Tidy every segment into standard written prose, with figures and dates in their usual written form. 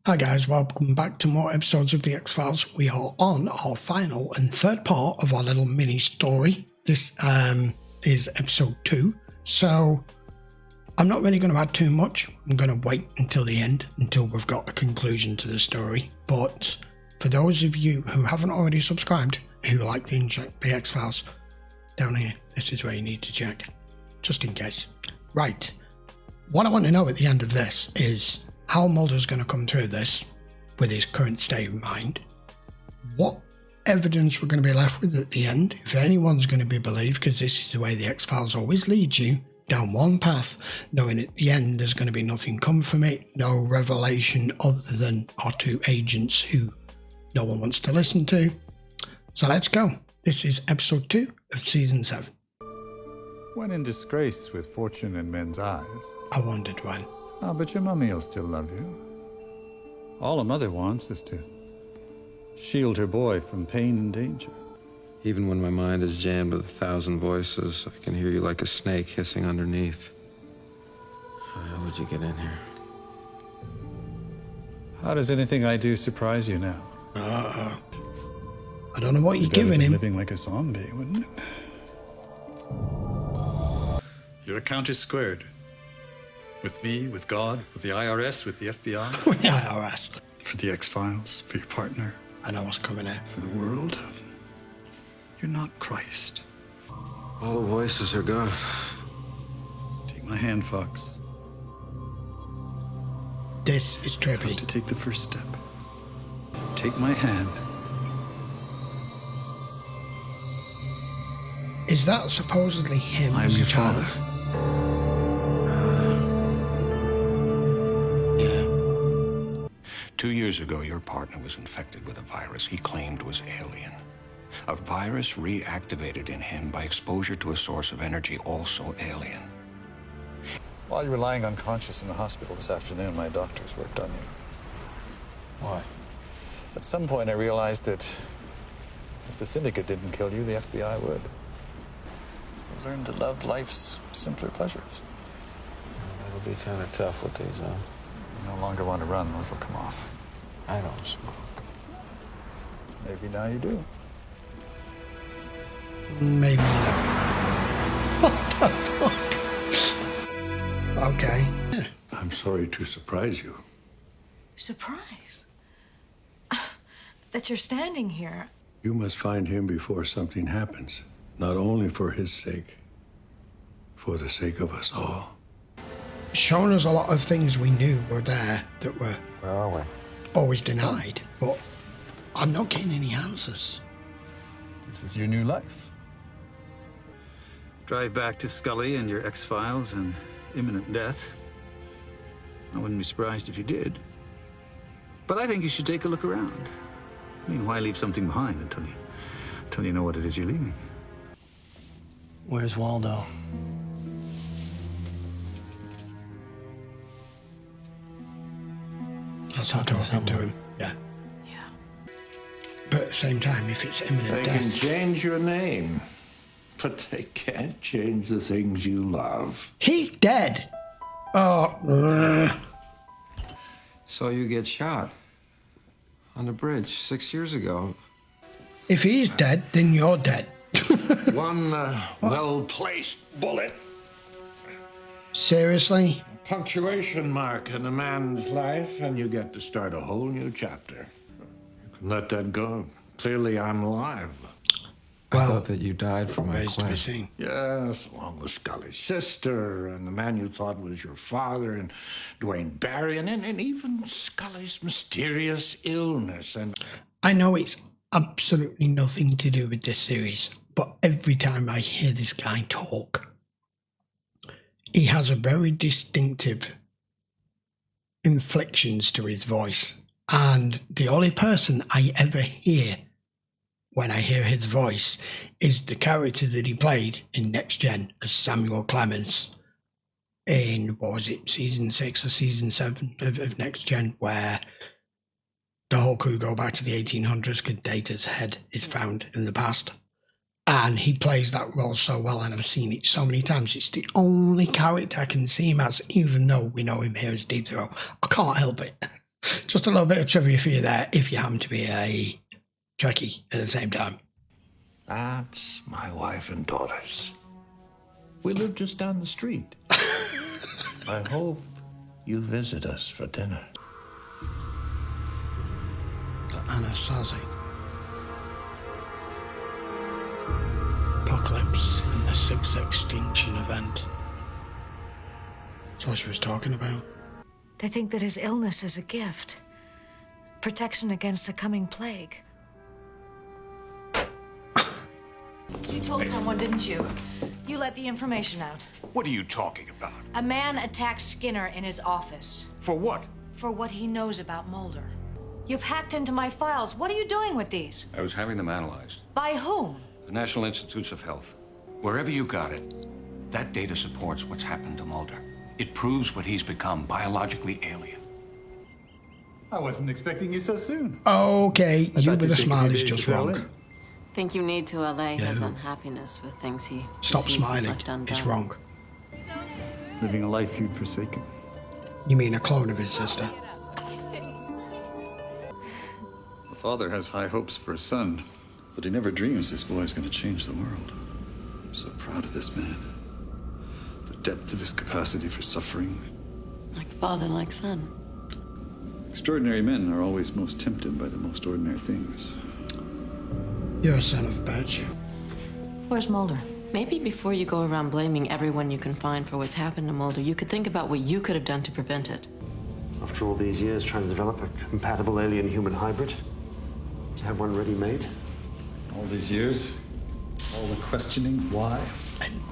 Hi guys, welcome back to more episodes of The X-Files. We are on our final and third part of our little mini story. This is episode 2, so I'm not really going to add too much. I'm going to wait until the end, until we've got a conclusion to the story. But for those of you who haven't already subscribed, who like the X-Files, down here, this is where you need to check, just in case. Right, what I want to know at the end of this is how Mulder's going to come through this with his current state of mind, what evidence we're going to be left with at the end, if anyone's going to be believed, because this is the way the X-Files always lead you, down one path, knowing at the end there's going to be nothing come from it, no revelation other than our two agents who no one wants to listen to. So let's go. This is episode 2 of season 7. When in disgrace with fortune in men's eyes. I wondered when. Oh, but your mummy will still love you. All a mother wants is to shield her boy from pain and danger. Even when my mind is jammed with 1,000 voices, I can hear you like a snake hissing underneath. How would you get in here? How does anything I do surprise you now? I don't know what you're giving him. Living like a zombie, wouldn't it? Your account is squared. With me, with God, with the IRS, with the FBI. With the IRS. For the X-Files, for your partner. I know what's coming here. For the world. You're not Christ. All the voices are gone. Take my hand, Fox. This is You have trippy. to take the first step. Take my hand. Is that supposedly him I'm as your a child? father. Yeah. 2 years ago, your partner was infected with a virus he claimed was alien. A virus reactivated in him by exposure to a source of energy also alien. While you were lying unconscious in the hospital this afternoon, my doctors worked on you. Why? At some point, I realized that if the syndicate didn't kill you, the FBI would. I learned to love life's simpler pleasures. It'll be kind of tough with these, huh? You no longer want to run, those will come off. I don't smoke. Maybe now you do. Maybe not. What the fuck? Okay. Yeah. I'm sorry to surprise you. Surprise? That you're standing here. You must find him before something happens. Not only for his sake, for the sake of us all. Shown us a lot of things we knew were there that were Where are we? always denied, but I'm not getting any answers. This is your new life. Drive back to Scully and your X-Files and imminent death. I wouldn't be surprised if you did. But I think you should take a look around. I mean, why leave something behind until you know what it is you're leaving? Where's Waldo? That's not talking to him. Yeah. Yeah. But at the same time, if it's imminent They can death, change your name, but they can't change the things you love. he's dead. Oh, Saw you get shot on the bridge 6 years ago. if he's dead, then you're dead. One well-placed bullet. Seriously? Punctuation mark in a man's life, and you get to start a whole new chapter. You can let that go. Clearly, I'm alive. I Well, thought that you died for my remains to be quest. seen. Yes, along with Scully's sister, and the man you thought was your father, and Dwayne Barry, and even Scully's mysterious illness. And I know it's absolutely nothing to do with this series, but every time I hear this guy talk, he has a very distinctive inflections to his voice. And the only person I ever hear when I hear his voice is the character that he played in Next Gen as Samuel Clemens in, what was it, season 6 or season 7 of Next Gen, where the whole crew go back to the 1800s because Data's head is found in the past. And he plays that role so well, and I've seen it so many times. It's the only character I can see him as, even though we know him here as Deep Throat. I can't help it. Just a little bit of trivia for you there, if you happen to be a Trekkie at the same time. That's my wife and daughters. We live just down the street. I hope you visit us for dinner. The Anasazi. Apocalypse and the sixth extinction event. That's what she was talking about. They think that his illness is a gift. Protection against a coming plague. You told someone, didn't you? You let the information out. What are you talking about? A man attacked Skinner in his office. For what? For what he knows about Mulder. You've hacked into my files. What are you doing with these? I was having them analyzed. By whom? The National Institutes of Health. Wherever you got it, that data supports what's happened to Mulder. It proves what he's become, biologically alien. I wasn't expecting you so soon. Okay, you thought with a you'd take smile a few is days just to settle wrong. in. Think you need to allay his No. unhappiness with things he Stop perceives as smiling. left undone. It's wrong. Living a life you'd forsaken. You mean a clone of his sister? The father has high hopes for his son, but he never dreams this boy is going to change the world. I'm so proud of this man. The depth of his capacity for suffering. Like father, like son. Extraordinary men are always most tempted by the most ordinary things. You're a son of a bitch. Where's Mulder? Maybe before you go around blaming everyone you can find for what's happened to Mulder, you could think about what you could have done to prevent it. After all these years trying to develop a compatible alien-human hybrid, to have one ready-made? All these years, all the questioning, why?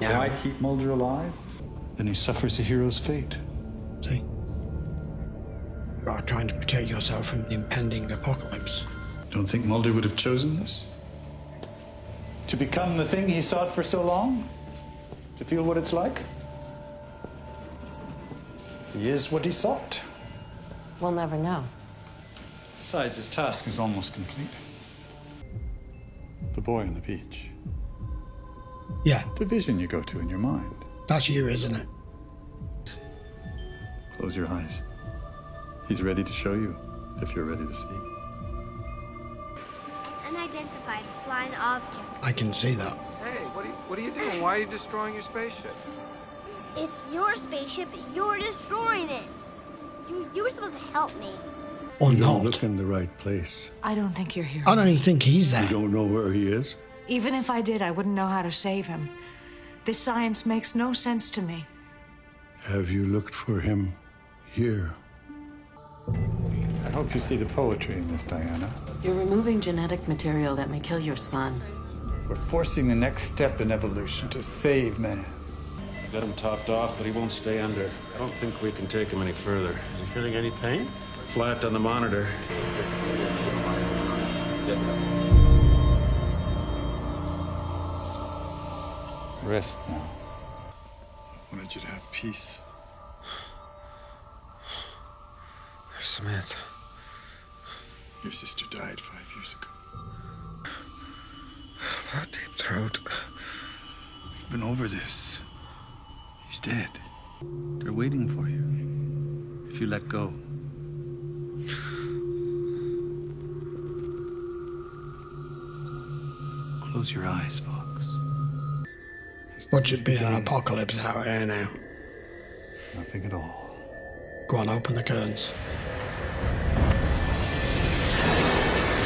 now- Why keep Mulder alive? Then he suffers a hero's fate. See? You are trying to protect yourself from the impending apocalypse. Don't think Mulder would have chosen this? To become the thing he sought for so long? To feel what it's like? He is what he sought. We'll never know. Besides, his task is almost complete. The boy on the beach. Yeah, The vision you go to in your mind. that's you, isn't it? Close your eyes. He's ready to show you, if you're ready to see. Unidentified flying object. I can see that. Hey, what are you doing? Why are you destroying your spaceship? It's your spaceship. You're destroying it. You were supposed to help me. Or You don't not. look in the right place. I don't think you're here. I don't even think he's You there. don't know where he is? Even if I did, I wouldn't know how to save him. This science makes no sense to me. Have you looked for him here? I hope you see the poetry in this, Diana. You're removing genetic material that may kill your son. We're forcing the next step in evolution to save man. Got him topped off, but he won't stay under. I don't think we can take him any further. Is he feeling any pain? Flat on the monitor. Rest now. I wanted you to have peace. Where's Samantha? Your sister died 5 years ago. About deep throat. We've been over this. He's dead. They're waiting for you. If you let go. Close your eyes, Fox. What should be an apocalypse out here now? Nothing at all. Go on, open the curtains.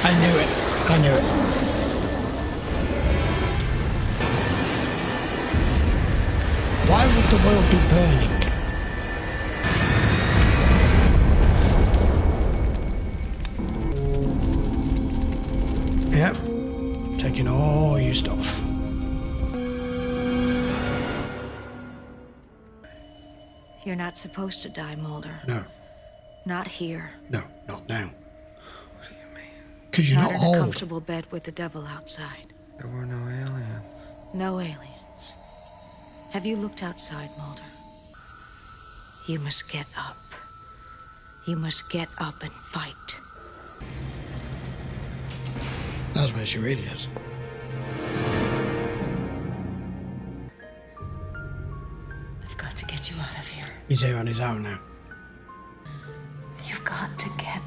I knew it. I knew it. Why would the world be burning? Yep. Taking all your stuff. You're not supposed to die, Mulder. No. Not here. No, not now. Because you're not in a old. comfortable bed with the devil outside. There were no aliens. No aliens. Have you looked outside, Mulder? You must get up. You must get up and fight. That's where she really is. I've got to get you out of here. He's here on his own now. You've got to get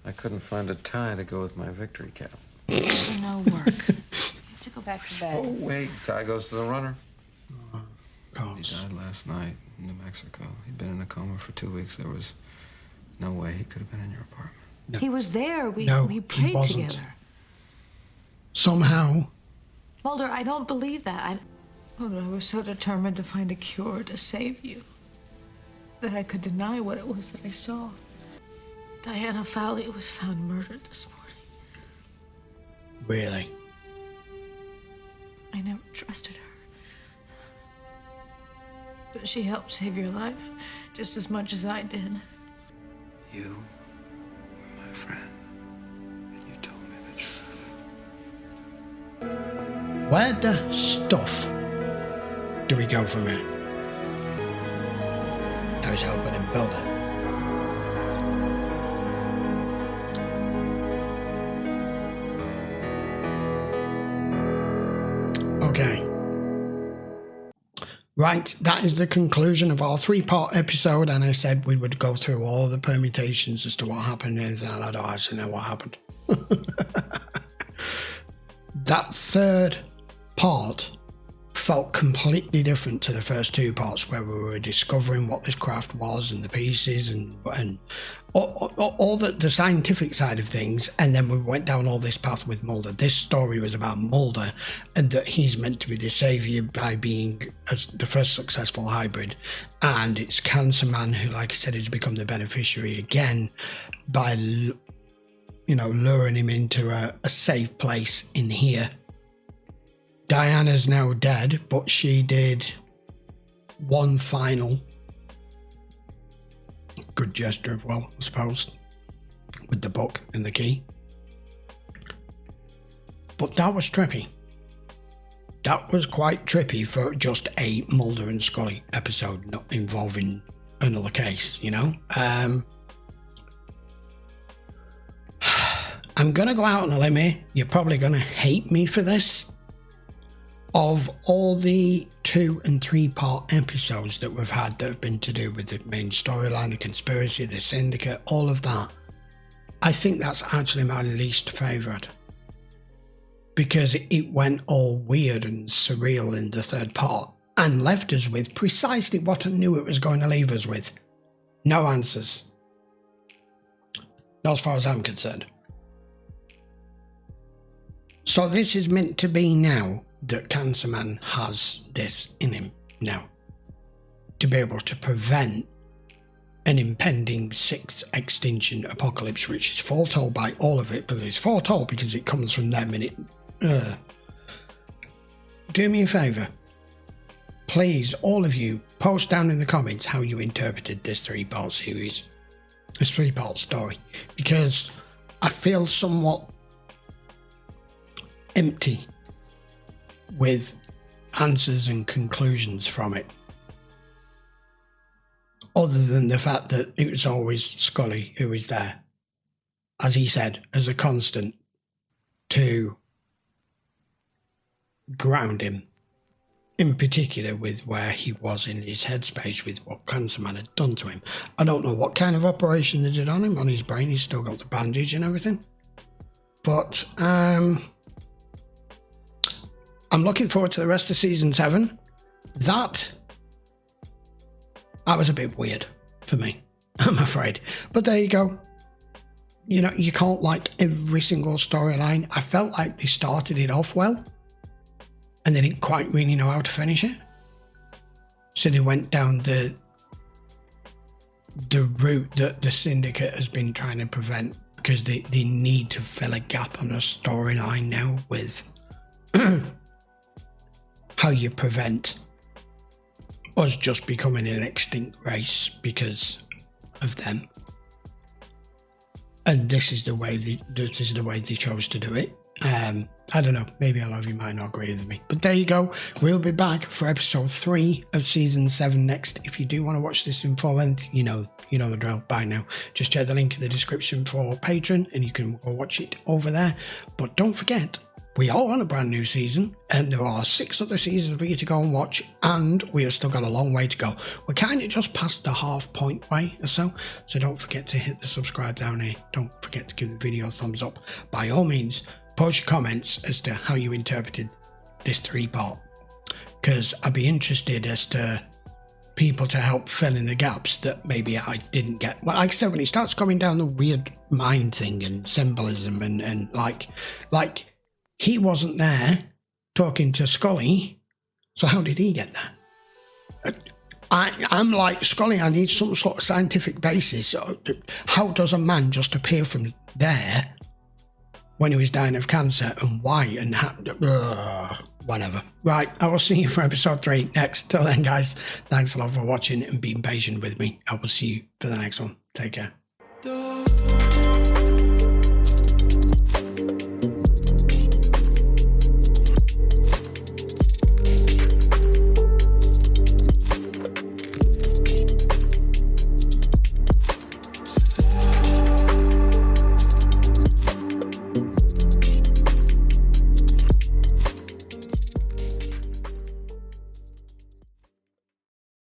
I couldn't find a tie to go with my victory cap. No work. You have to go back to bed. Oh, wait. Tie goes to the runner. He died last night in New Mexico. He'd been in a coma for 2 weeks. There was no way he could have been in your apartment. No. He was there. We prayed he wasn't. together. Somehow. Mulder, I don't believe that. Mulder, I was so determined to find a cure to save you that I could deny what it was that I saw. Diana Fowley was found murdered this morning. Really? I never trusted her. But she helped save your life just as much as I did. You were my friend, and you told me the truth. Where the stuff do we go from here? Now he's helping him build it. Okay. Right, that is the conclusion of our 3-part episode, and I said we would go through all the permutations as to what happened, and I don't actually know what happened. That 3rd part felt completely different to the first 2 parts, where we were discovering what this craft was and the pieces and all the scientific side of things, and then we went down all this path with Mulder. This story was about Mulder and that he's meant to be the saviour by being the first successful hybrid, and it's Cancer Man who, like I said, has become the beneficiary again by luring him into a safe place in here. Diana's now dead, but she did one final good gesture of will, I suppose, with the book and the key. But that was trippy. That was quite trippy for just a Mulder and Scully episode, not involving another case, you know? I'm going to go out on a limb here. You're probably going to hate me for this. Of all the 2 and 3 part episodes that we've had that have been to do with the main storyline, the conspiracy, the syndicate, all of that, I think that's actually my least favourite. Because it went all weird and surreal in the 3rd part and left us with precisely what I knew it was going to leave us with. No answers. Not as far as I'm concerned. So this is meant to be now that Cancer Man has this in him now, to be able to prevent an impending 6th extinction apocalypse, which is foretold by all of it, but it's foretold because it comes from them, and it do me a favour, please, all of you, post down in the comments how you interpreted this 3-part series, this 3-part story, because I feel somewhat empty with answers and conclusions from it, other than the fact that it was always Scully who was there, as he said, as a constant to ground him, in particular with where he was in his headspace with what Cancer Man had done to him. I don't know what kind of operation they did on him, on his brain. He's still got the bandage and everything, but I'm looking forward to the rest of season 7. That was a bit weird for me, I'm afraid. But there you go. You know, you can't like every single storyline. I felt like they started it off well, and they didn't quite really know how to finish it. So they went down the route that the syndicate has been trying to prevent, because they need to fill a gap on a storyline now with how you prevent us just becoming an extinct race because of them. And this is the way they chose to do it. I don't know, maybe a lot of you might not agree with me, but there you go. We'll be back for episode 3 of season 7 next. If you do want to watch this in full length, you know the drill by now. Just check the link in the description for Patreon and you can go watch it over there. But don't forget, we are on a brand new season, and there are 6 other seasons for you to go and watch, and we have still got a long way to go. We're kind of just past the half point way or so don't forget to hit the subscribe down here. Don't forget to give the video a thumbs up. By all means, post your comments as to how you interpreted this 3-part, because I'd be interested as to people to help fill in the gaps that maybe I didn't get. Well, like I said, when he starts going down the weird mind thing and symbolism and like he wasn't there talking to Scully, so how did he get there? I'm like, Scully, I need some sort of scientific basis. How does a man just appear from there when he was dying of cancer, and why, and how, whatever. Right, I will see you for episode 3 next. Till then, guys, thanks a lot for watching and being patient with me. I will see you for the next one. Take care.